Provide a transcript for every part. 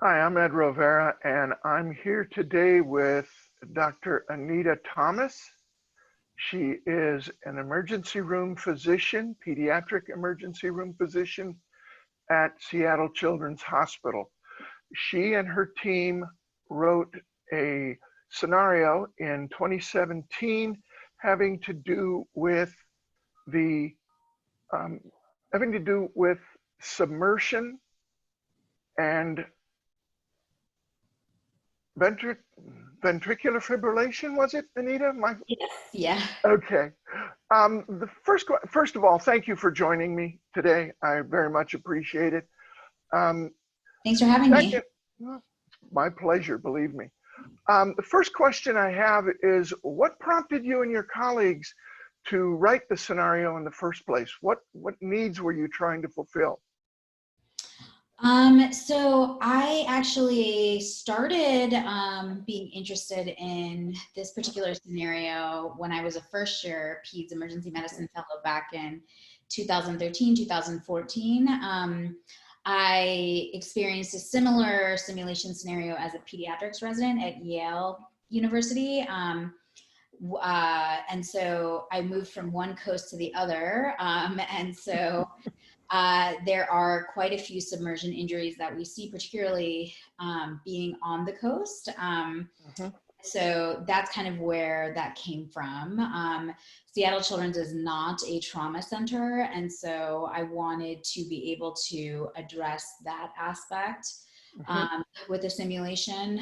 Hi, I'm Ed Rovera, and I'm here today with Dr. Anita Thomas. She is an emergency room physician, pediatric emergency room physician at Seattle Children's Hospital. She and her team wrote a scenario in 2017 having to do with the um, having to do with submersion and ventricular fibrillation, was it, Anita? Yes, yeah. Okay. First of all, thank you for joining me today. I very much appreciate it. Um, Thanks for having me. Second, well, my pleasure, believe me. The first question I have is, what prompted you and your colleagues to write the scenario in the first place? What needs were you trying to fulfill? So I actually started being interested in this particular scenario when I was a first year peds emergency medicine fellow back in 2013, 2014. I experienced a similar simulation scenario as a pediatrics resident at Yale University. And so I moved from one coast to the other. And so there are quite a few submersion injuries that we see, particularly being on the coast. Mhm. So that's kind of where that came from. Seattle Children's is not a trauma center, and so I wanted to be able to address that aspect Mhm. with a simulation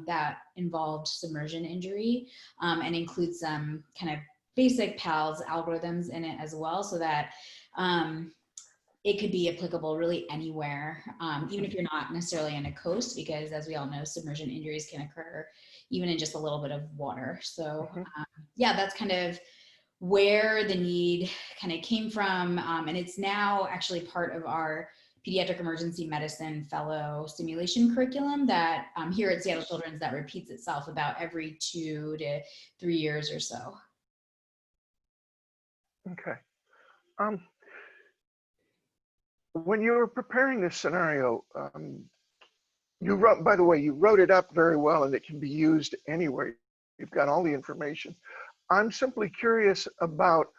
that involved submersion injury and includes some kind of basic PALS algorithms in it as well, so that it could be applicable really anywhere, even if you're not necessarily on a coast, because as we all know, submersion injuries can occur even in just a little bit of water. So Mhm. yeah, that's kind of where the need kind of came from. And it's now actually part of our pediatric emergency medicine fellow simulation curriculum that here at Seattle Children's that repeats itself about every 2 to 3 years or so. Okay. Um, when you were preparing this scenario, you wrote, by the way, you wrote it up very well and it can be used anywhere. You've got all the information. I'm simply curious about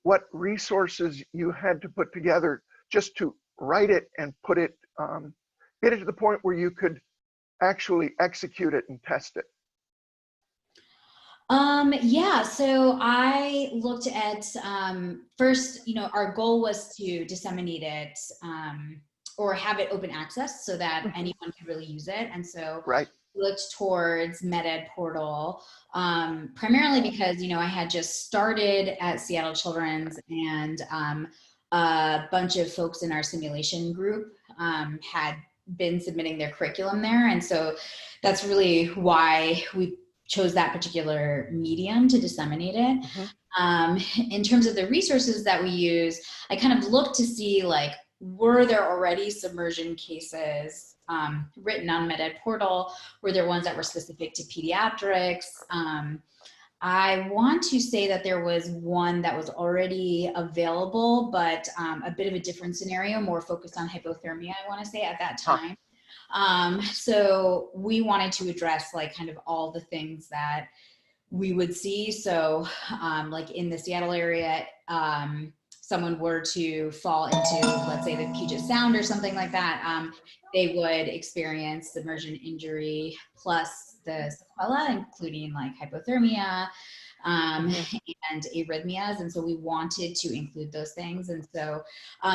what resources you had to put together just to write it and put it, get it to the point where you could actually execute it and test it. Yeah, so I looked at first, our goal was to disseminate it or have it open access so that Mhm. anyone could really use it. And so Right. looked towards MedEd portal, primarily because, I had just started at Seattle Children's and a bunch of folks in our simulation group had been submitting their curriculum there. And so that's really why we chose that particular medium to disseminate it. Mhm. In terms of the resources that we use, I kind of looked to see like, were there already submersion cases written on MedEd portal? Were there ones that were specific to pediatrics? I want to say that there was one that was already available, but a bit of a different scenario, more focused on hypothermia, I want to say at that Huh. time. So we wanted to address like kind of all the things that we would see. So like in the Seattle area, someone were to fall into, let's say, the Puget Sound or something like that, they would experience submersion injury plus the sequela, including like hypothermia, Mhm. and arrhythmias. And so we wanted to include those things. And so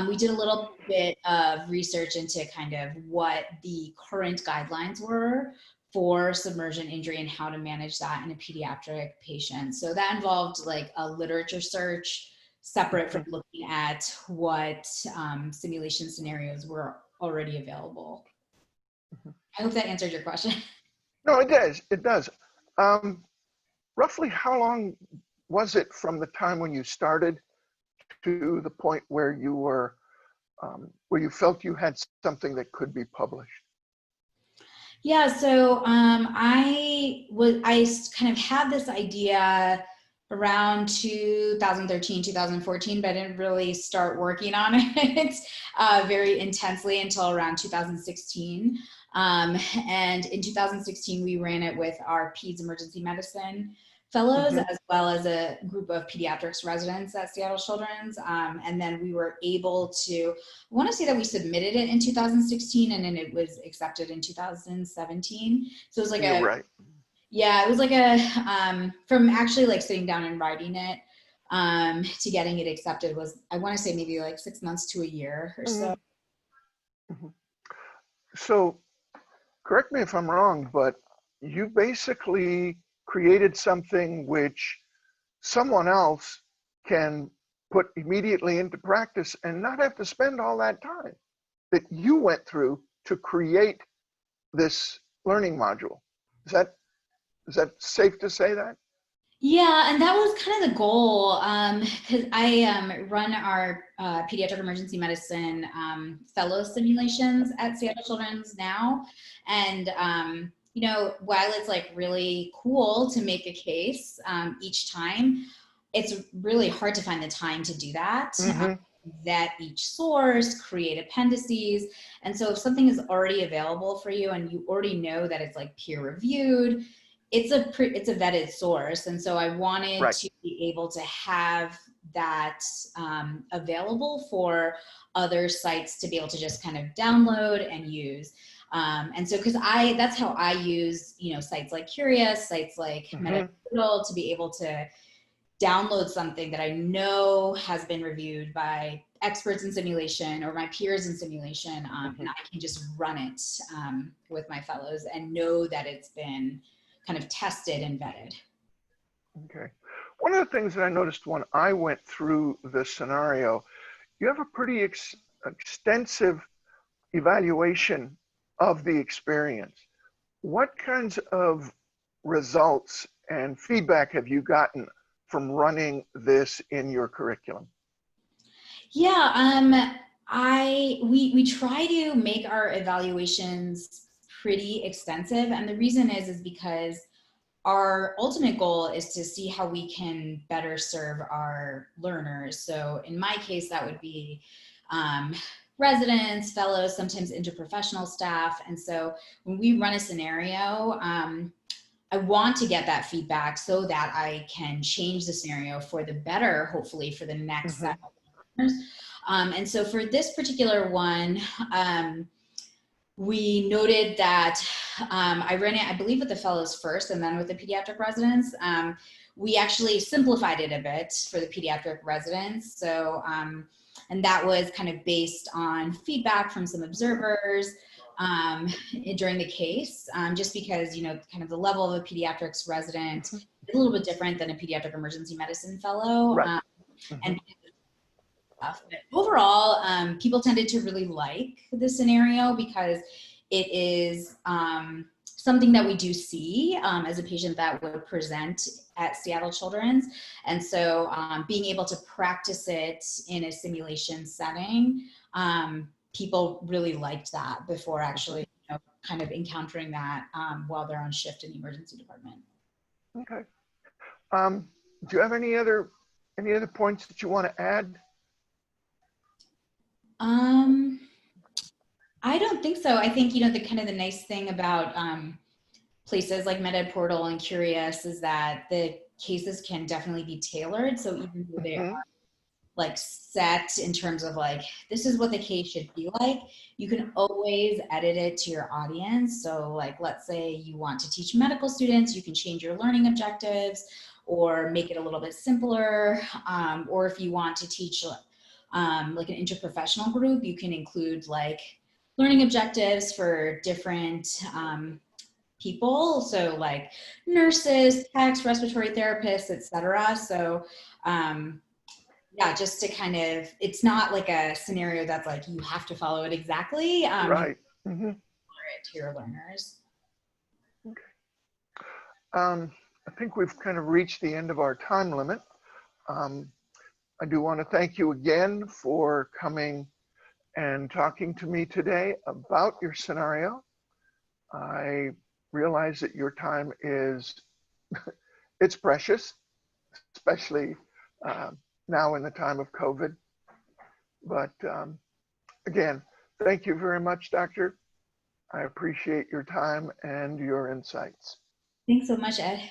we did a little bit of research into kind of what the current guidelines were for submersion injury and how to manage that in a pediatric patient. So that involved like a literature search separate from Mhm. looking at what simulation scenarios were already available. Mhm. I hope that answered your question. No, it does. It does. Um, Roughly how long was it from the time when you started to the point where you felt you had something that could be published? Yeah, so I kind of had this idea around 2013, 2014, but I didn't really start working on it very intensely until around 2016. And in 2016, we ran it with our Peds Emergency Medicine fellows, Mhm. as well as a group of pediatrics residents at Seattle Children's. And then we were able to, I want to say that we submitted it in 2016 and then it was accepted in 2017. So it was like You're a, right. yeah, it was like a, from actually like sitting down and writing it to getting it accepted was, I want to say maybe like 6 months to a year or so. Mhm. Mhm. So correct me if I'm wrong, but you basically created something which someone else can put immediately into practice and not have to spend all that time that you went through to create this learning module. Is that is that safe to say that? Yeah, and that was kind of the goal because I run our pediatric emergency medicine fellow simulations at Seattle Children's now. And, you know, while it's like really cool to make a case each time, it's really hard to find the time to do that. Mm-hmm. Vet each source, create appendices. And so if something is already available for you and you already know that it's like peer reviewed, it's a vetted source, and so I wanted Right. to be able to have that available for other sites to be able to just kind of download and use. And so, because that's how I use, you know, sites like Curious, sites like Mm-hmm. MetaDoodle to be able to download something that I know has been reviewed by experts in simulation or my peers in simulation, Mm-hmm. and I can just run it with my fellows and know that it's been kind of tested and vetted. Okay. One of the things that I noticed when I went through the scenario, you have a pretty extensive evaluation of the experience. What kinds of results and feedback have you gotten from running this in your curriculum? Yeah, we try to make our evaluations pretty extensive, and the reason is because our ultimate goal is to see how we can better serve our learners. So in my case, that would be um, residents, fellows, sometimes interprofessional staff. And so when we run a scenario, I want to get that feedback so that I can change the scenario for the better, hopefully for the next Mm-hmm. set of learners. And so for this particular one, we noted that I ran it, I believe, with the fellows first and then with the pediatric residents. We actually simplified it a bit for the pediatric residents. So, and that was kind of based on feedback from some observers during the case, just because, you know, kind of the level of a pediatrics resident Mm-hmm. is a little bit different than a pediatric emergency medicine fellow. Right. Mm-hmm. And stuff. But overall, people tended to really like the scenario because it is something that we do see as a patient that would present at Seattle Children's. And so being able to practice it in a simulation setting, people really liked that before actually, you know, kind of encountering that while they're on shift in the emergency department. Okay. Do you have any other points that you want to add? Um, I don't think so. I think, you know, the kind of the nice thing about places like MedEd Portal and Curious is that the cases can definitely be tailored. So even though they are Mm-hmm. like set in terms of like, this is what the case should be like, you can always edit it to your audience. So like, let's say you want to teach medical students, you can change your learning objectives or make it a little bit simpler. Or if you want to teach like an interprofessional group, you can include like learning objectives for different people, so like nurses, techs, respiratory therapists, etc. So yeah, just to kind of, it's not like a scenario that's like you have to follow it exactly. You Right. Mm-hmm. tailor it to your learners. Okay. I think we've kind of reached the end of our time limit. Um, I do want to thank you again for coming and talking to me today about your scenario. I realize that your time is, it's precious, especially uh, now in the time of COVID. But again, thank you very much, Doctor. I appreciate your time and your insights. Thanks so much, Ed.